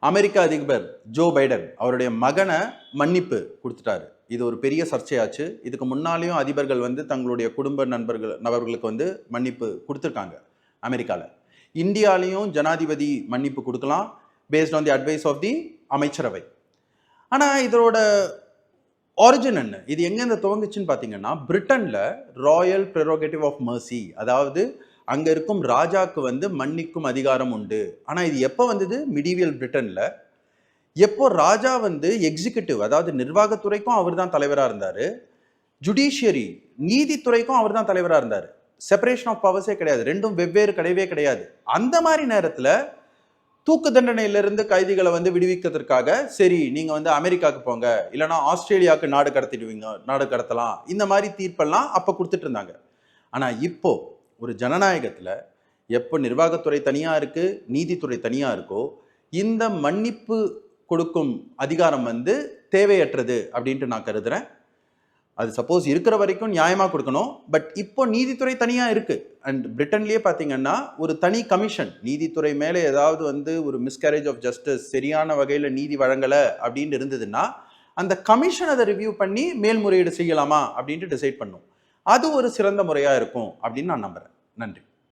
அமெரிக்க அதிபர் Joe Biden அவருடைய மகனை மன்னிப்பு கொடுத்துட்டாரு. இது ஒரு பெரிய சர்ச்சையாச்சு. இதுக்கு முன்னாலேயும் அதிபர்கள் தங்களுடைய குடும்ப நபர்களுக்கு மன்னிப்பு கொடுத்துருக்காங்க அமெரிக்காவில். இந்தியாலையும் ஜனாதிபதி மன்னிப்பு கொடுக்கலாம் based on the advice of the அமைச்சரவை. ஆனால் இதோட ஆரிஜின் என்ன, இது எங்கேருந்து துவங்குச்சுன்னு பார்த்தீங்கன்னா, பிரிட்டனில் ராயல் ப்ரெரோகேட்டிவ் ஆஃப் மர்சி, அதாவது அங்கே இருக்கும் ராஜாக்கு மன்னிக்கும் அதிகாரம் உண்டு. ஆனால் இது எப்போ வந்தது? மிடீவியல் பிரிட்டனில். எப்போ ராஜா எக்ஸிக்யூட்டிவ், அதாவது நிர்வாகத்துறைக்கும் அவர் தான் தலைவராக இருந்தார், ஜுடிஷியரி நீதித்துறைக்கும் அவர் தான் தலைவராக இருந்தார். செப்பரேஷன் ஆஃப் பவர்ஸே கிடையாது, ரெண்டும் வெவ்வேறு கிடையவே கிடையாது. அந்த மாதிரி நேரத்தில் தூக்கு தண்டனையிலிருந்து கைதிகளை விடுவிக்கிறதுக்காக சரி நீங்க அமெரிக்காவுக்கு போங்க, இல்லைன்னா ஆஸ்திரேலியாவுக்கு நாடு கடத்தலாம், இந்த மாதிரி தீர்ப்பெல்லாம் அப்ப கொடுத்துட்டு இருந்தாங்க. ஆனா இப்போ ஒரு ஜனநாயகத்துல எப்போ நிர்வாகத்துறை தனியா இருக்கு, நீதித்துறை தனியா இருக்கோ, இந்த மன்னிப்பு கொடுக்கும் அதிகாரம் தேவையற்றது அப்படின்ட்டு நான் கருதுறேன். அது சப்போஸ் இருக்கிற வரைக்கும் நியாயமா கொடுக்கணும். பட் இப்போ நீதித்துறை தனியா இருக்கு. அண்ட் பிரிட்டன்லயே பாத்தீங்கன்னா ஒரு தனி கமிஷன் நீதித்துறை மேல ஏதாவது ஒரு மிஸ்கேரேஜ் ஆஃப் ஜஸ்டிஸ், சரியான வகையில நீதி வழங்கல அப்படின்னு இருந்ததுன்னா அந்த கமிஷன் அதை ரிவ்யூ பண்ணி மேல்முறையீடு செய்யலாமா அப்படின்ட்டு டிசைட் பண்ணும். அது ஒரு சிறந்த முறையா இருக்கும் அப்படின்னு நான் நம்புறேன். நன்றி.